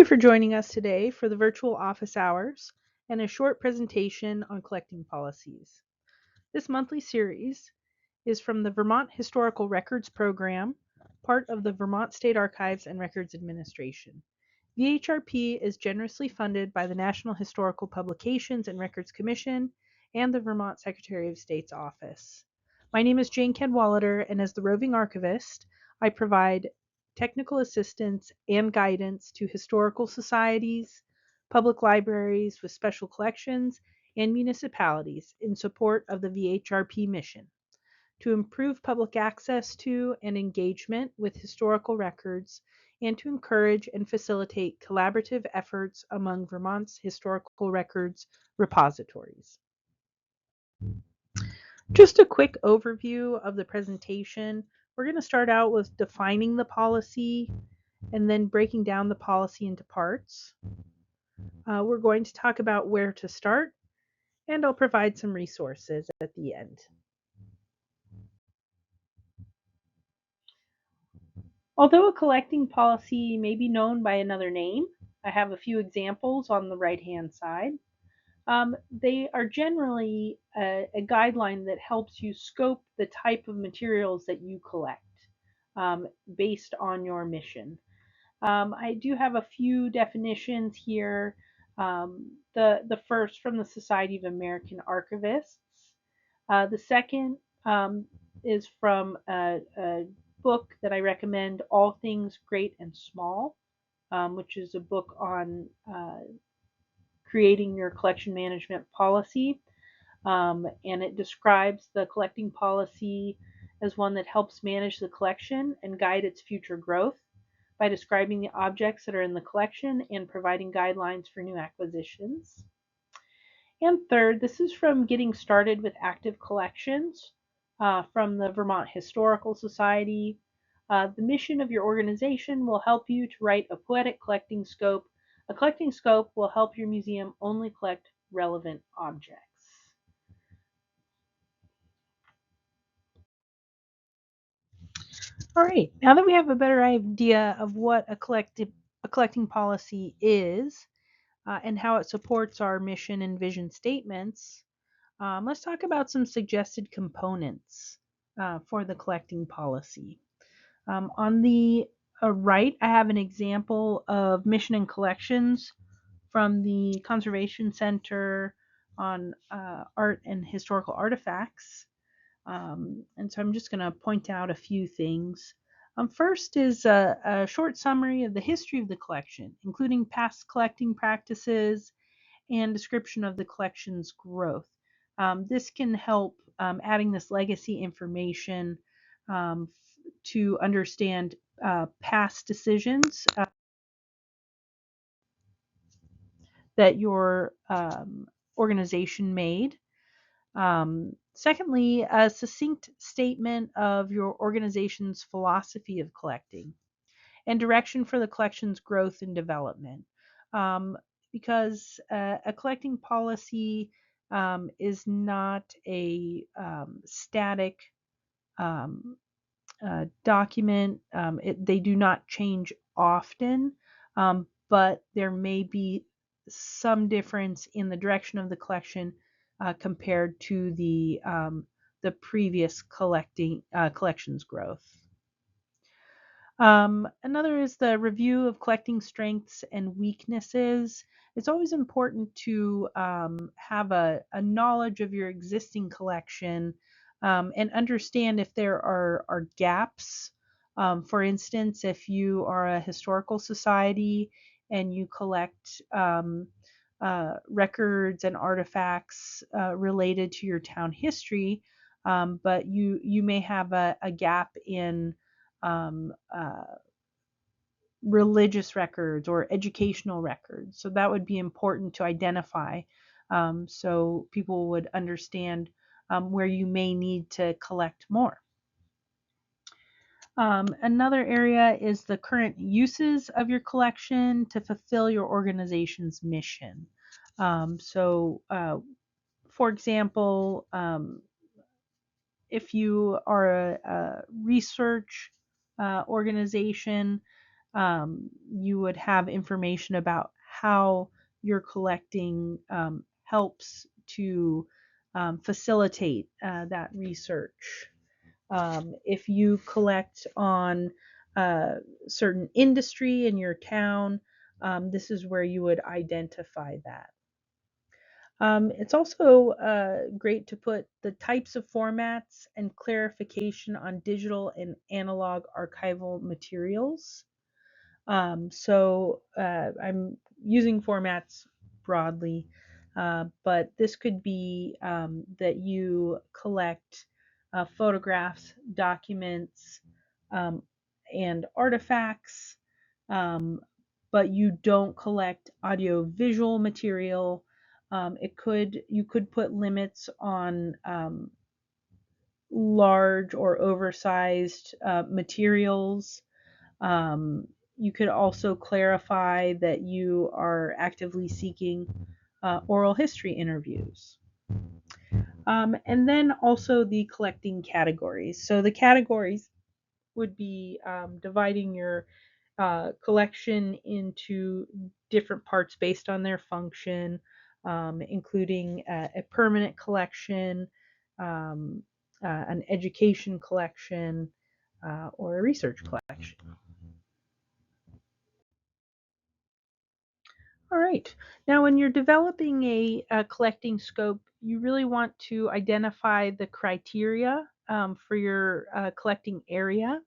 you for joining us today for the virtual office hours and a short presentation on collecting policies. This monthly series is from the Vermont Historical Records Program, part of the Vermont State Archives and Records Administration. VHRP is generously funded by the National Historical Publications and Records Commission and the Vermont Secretary of State's office. My name is Jane Cadwallader, and as the roving archivist, I provide technical assistance and guidance to historical societies, public libraries with special collections, and municipalities in support of the VHRP mission to improve public access to and engagement with historical records, and to encourage and facilitate collaborative efforts among Vermont's historical records repositories. Just a quick overview of the presentation. We're going to start out with defining the policy and then breaking down the policy into parts. We're going to talk about where to start, and I'll provide some resources at the end. Although a collecting policy may be known by another name, I have a few examples on the right-hand side. They are generally a guideline that helps you scope the type of materials that you collect based on your mission. I do have a few definitions here. The first from the Society of American Archivists. The second is from a book that I recommend, All Things Great and Small, which is a book on creating your collection management policy. And it describes the collecting policy as one that helps manage the collection and guide its future growth by describing the objects that are in the collection and providing guidelines for new acquisitions. And third, this is from Getting Started with Active Collections from the Vermont Historical Society. The mission of your organization will help you to write a poetic collecting scope. A collecting scope will help your museum only collect relevant objects. All right, now that we have a better idea of what a collecting policy is and how it supports our mission and vision statements, let's talk about some suggested components for the collecting policy. On the right, I have an example of mission and collections from the Conservation Center on Art and Historical Artifacts. And so I'm just going to point out a few things. First is a short summary of the history of the collection, including past collecting practices and description of the collection's growth. This can help adding this legacy information to understand past decisions that your organization made. Secondly, a succinct statement of your organization's philosophy of collecting and direction for the collection's growth and development. Because a collecting policy is not a static document. They do not change often, but there may be some difference in the direction of the collection compared to the previous collection's growth. Another is the review of collecting strengths and weaknesses. It's always important to have a knowledge of your existing collection and understand if there are gaps. For instance, if you are a historical society and you collect records and artifacts related to your town history, but you may have a gap in religious records or educational records. So that would be important to identify so people would understand where you may need to collect more. Another area is the current uses of your collection to fulfill your organization's mission. For example, if you are a research organization, You would have information about how your collecting helps to facilitate that research. If you collect on a certain industry in your town, this is where you would identify that. It's also great to put the types of formats and clarification on digital and analog archival materials. I'm using formats broadly, but this could be that you collect photographs, documents, um, and artifacts, um, but you don't collect audio-visual material. You could put limits on large or oversized materials. um, you could also clarify that you are actively seeking oral history interviews. And then also the collecting categories. So the categories would be dividing your collection into different parts based on their function, including a permanent collection, um, an education collection, or a research collection. All right. Now, when you're developing a collecting scope, you really want to identify the criteria for your collecting area.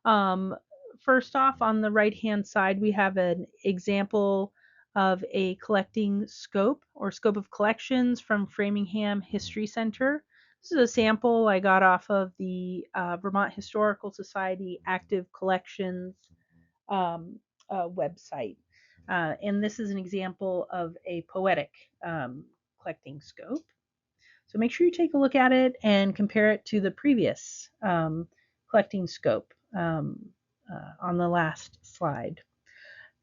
Um, First off, on the right-hand side, we have an example of a collecting scope or scope of collections from Framingham History Center. This is a sample I got off of the Vermont Historical Society Active Collections um, website. And this is an example of a poetic collecting scope. So make sure you take a look at it and compare it to the previous collecting scope on the last slide.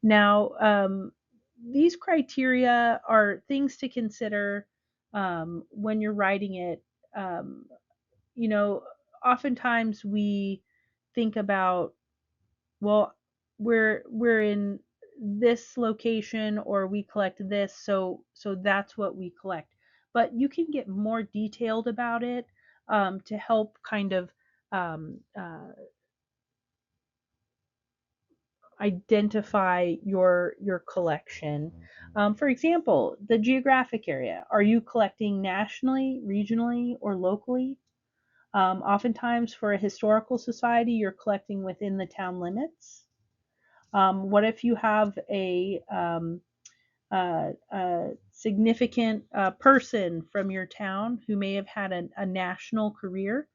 Now, these criteria are things to consider when you're writing it. Um, you know, Oftentimes we think about, well, we're in this location or we collect this, so that's what we collect. But you can get more detailed about it to help kind of um, identify your collection. For example, the geographic area. Are you collecting nationally, regionally, or locally? Oftentimes, for a historical society, you're collecting within the town limits. What if you have a significant person from your town who may have had a national career?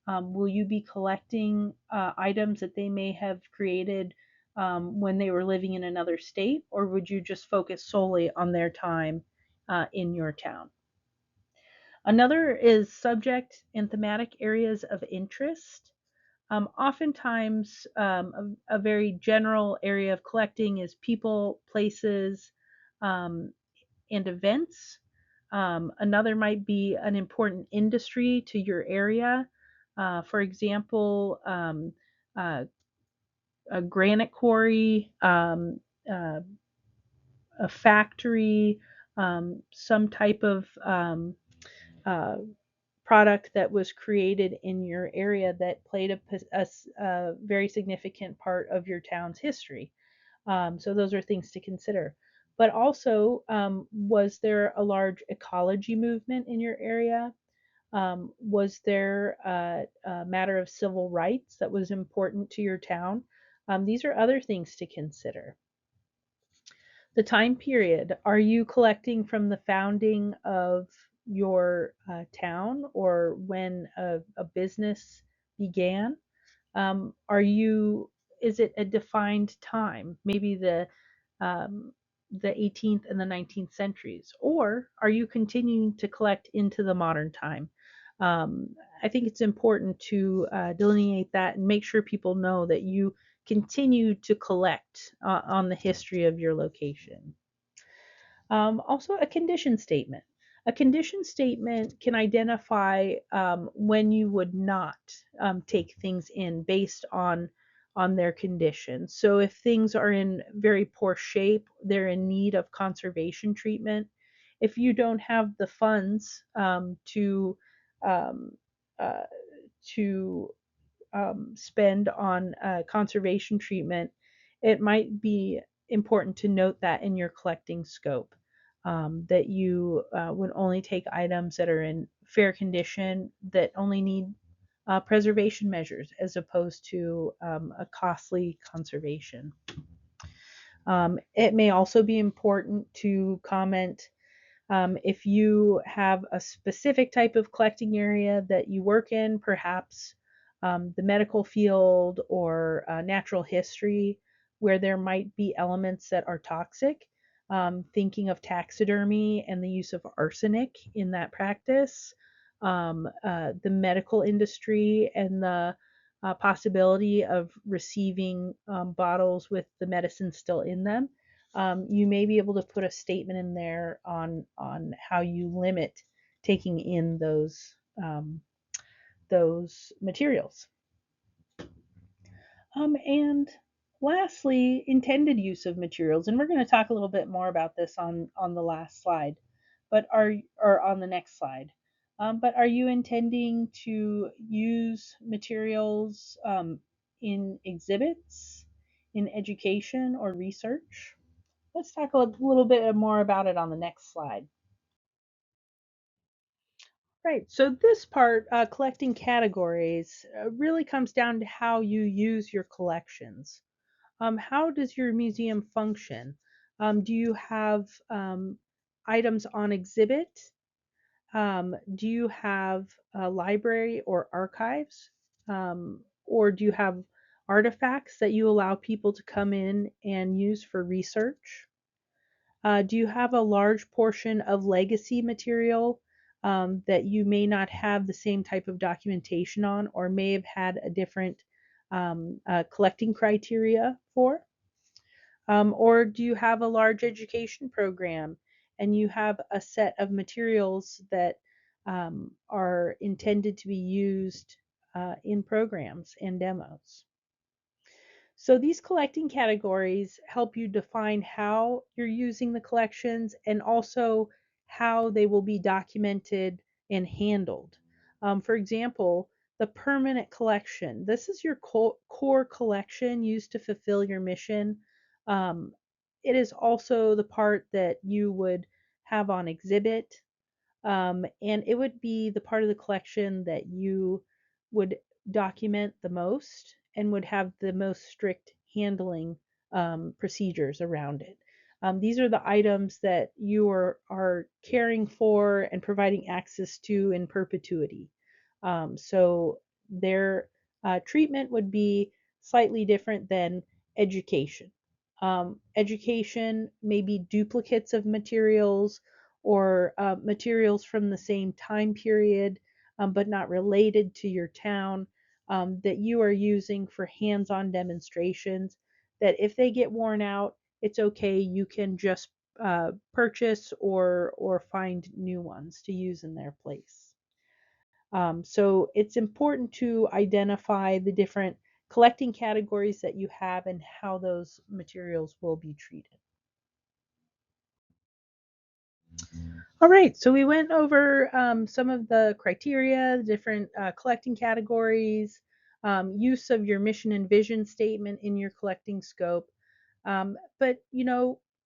Will you be collecting items that they may have created when they were living in another state, or would you just focus solely on their time in your town? Another is subject and thematic areas of interest. Oftentimes, a very general area of collecting is people, places, um, and events. Another might be an important industry to your area. For example, uh, a granite quarry, uh, a factory, some type of uh, product that was created in your area that played a very significant part of your town's history. So those are things to consider. But also, was there a large ecology movement in your area? Was there a matter of civil rights that was important to your town? These are other things to consider. The time period. Are you collecting from the founding of your town or when a business began? Are you, is it a defined time? Maybe um, the 18th and the 19th centuries? Or are you continuing to collect into the modern time? Um, I think it's important to delineate that and make sure people know that you continue to collect on the history of your location. Also, a condition statement. A condition statement can identify when you would not take things in based on on their condition. So if things are in very poor shape, they're in need of conservation treatment. If you don't have the funds um, uh, to spend on conservation treatment, it might be important to note that in your collecting scope, that you would only take items that are in fair condition, that only need preservation measures as opposed to a costly conservation. It may also be important to comment if you have a specific type of collecting area that you work in, perhaps the medical field or natural history, where there might be elements that are toxic, thinking of taxidermy and the use of arsenic in that practice, the medical industry and the possibility of receiving bottles with the medicine still in them. You may be able to put a statement in there on how you limit taking in those materials. And lastly, intended use of materials, and we're going to talk a little bit more about this on the last slide, but are or on the next slide. But are you intending to use materials in exhibits, in education, or research? Let's talk a little bit more about it on the next slide. Right. So this part, collecting categories, really comes down to how you use your collections. How does your museum function? Do you have items on exhibit? Do you have a library or archives? Or do you have artifacts that you allow people to come in and use for research? Do you have a large portion of legacy material that you may not have the same type of documentation on, or may have had a different collecting criteria for? Or do you have a large education program and you have a set of materials that are intended to be used in programs and demos? So these collecting categories help you define how you're using the collections and also how they will be documented and handled. For example, the permanent collection. This is your core collection used to fulfill your mission. Um, it is also the part that you would have on exhibit, and it would be the part of the collection that you would document the most and would have the most strict handling procedures around it. These are the items that you are caring for and providing access to in perpetuity. So their treatment would be slightly different than education. Education may be duplicates of materials or materials from the same time period, but not related to your town, that you are using for hands-on demonstrations, that if they get worn out, it's okay, you can just purchase or find new ones to use in their place. So it's important to identify the different collecting categories that you have and how those materials will be treated. All right, so we went over some of the criteria, the different collecting categories, use of your mission and vision statement in your collecting scope. But,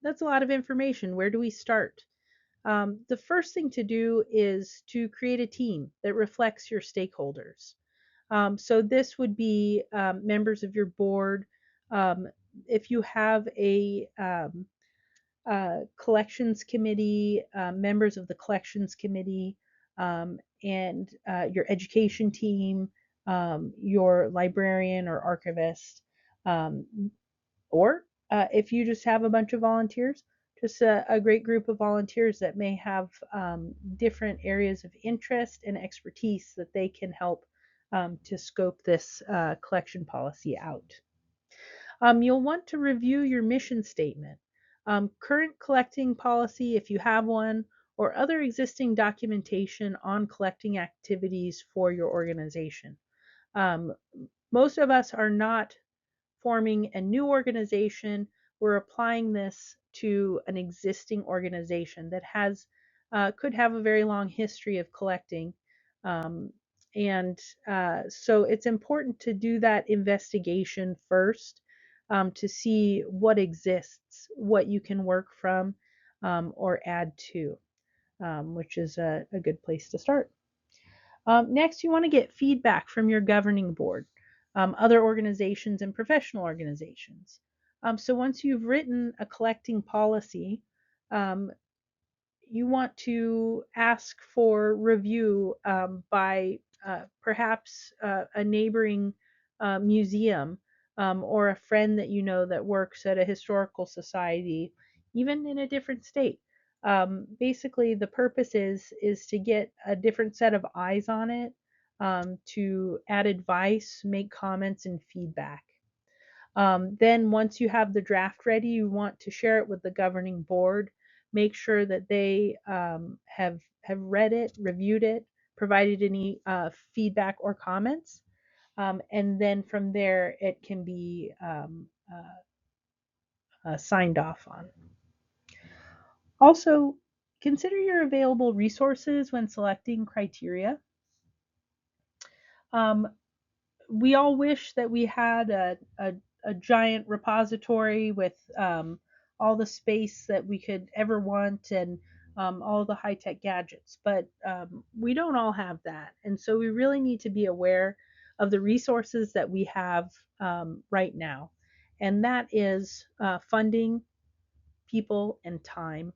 that's a lot of information. Where do we start? The first thing to do is to create a team that reflects your stakeholders. So this would be members of your board. Um, if you have a collections committee, members of the collections committee, and your education team, your librarian or archivist, um, or if you just have a bunch of volunteers, just a great group of volunteers that may have different areas of interest and expertise that they can help to scope this collection policy out. You'll want to review your mission statement, current collecting policy if you have one, or other existing documentation on collecting activities for your organization. Um, Most of us are not forming a new organization, we're applying this to an existing organization that has could have a very long history of collecting. Um, and so it's important to do that investigation first, to see what exists, what you can work from, or add to, which is a good place to start. Next, you want to get feedback from your governing board, other organizations, and professional organizations. So once you've written a collecting policy, um, you want to ask for review by perhaps a neighboring museum, or a friend that you know that works at a historical society, even in a different state. Basically, the purpose is to get a different set of eyes on it, to add advice, make comments, and feedback. Then once you have the draft ready, you want to share it with the governing board. Make sure that they have read it, reviewed it, provided any feedback or comments, and then from there it can be signed off on. Also, consider your available resources when selecting criteria. Um, we all wish that we had a giant repository with all the space that we could ever want, and all the high tech gadgets, but we don't all have that. And so we really need to be aware of the resources that we have right now. And that is funding, people, and time.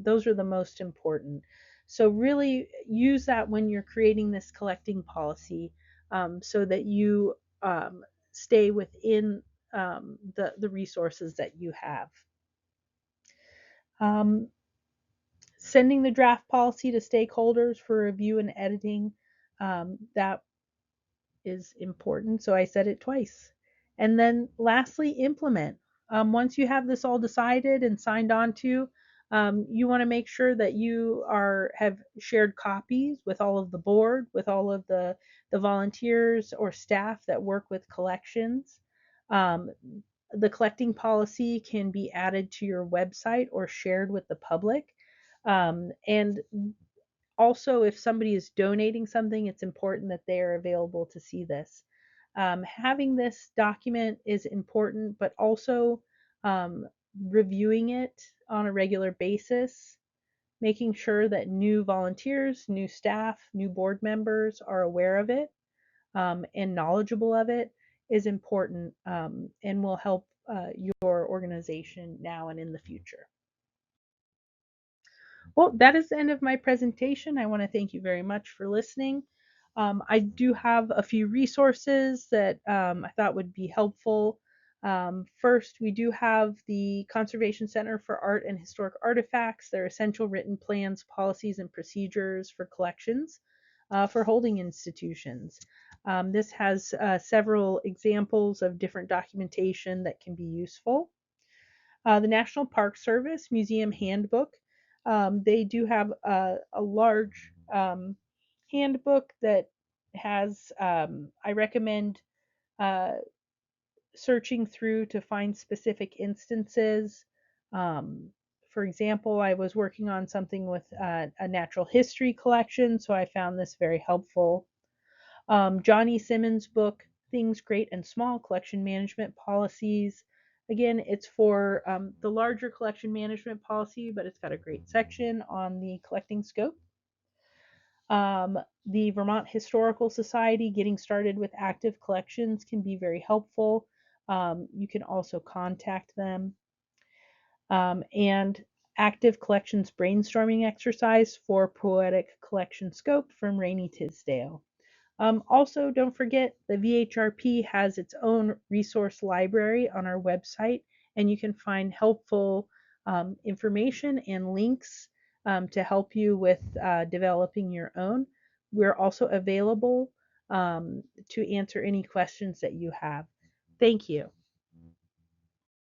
Those are the most important. So, really use that when you're creating this collecting policy, so that you stay within the resources that you have. Um, Sending the draft policy to stakeholders for review and editing, that is important. So I said it twice. And then lastly, implement. Once you have this all decided and signed on to, you want to make sure that you have shared copies with all of the board, with all of the volunteers or staff that work with collections. Um, the collecting policy can be added to your website or shared with the public. And also, if somebody is donating something, it's important that they are available to see this. Having this document is important, but also um, reviewing it on a regular basis, making sure that new volunteers, new staff, new board members are aware of it, and knowledgeable of it, is important, and will help your organization now and in the future. Well, that is the end of my presentation. I want to thank you very much for listening. I do have a few resources that I thought would be helpful. First, we do have the Conservation Center for Art and Historic Artifacts, their essential written plans, policies, and procedures for collections for holding institutions. This has several examples of different documentation that can be useful. The National Park Service Museum Handbook. They do have a large handbook that has, I recommend uh, searching through to find specific instances. Um, for example, I was working on something with a natural history collection, so I found this very helpful. Johnny Simmons' book, Things Great and Small Collection Management Policies. Again, it's for the larger collection management policy, but it's got a great section on the collecting scope. The Vermont Historical Society, Getting Started with Active Collections, can be very helpful. You can also contact them. And Active Collections Brainstorming Exercise for Poetic Collection Scope from Rainey Tisdale. Also, don't forget the VHRP has its own resource library on our website, and you can find helpful information and links to help you with developing your own. We're also available to answer any questions that you have. Thank you.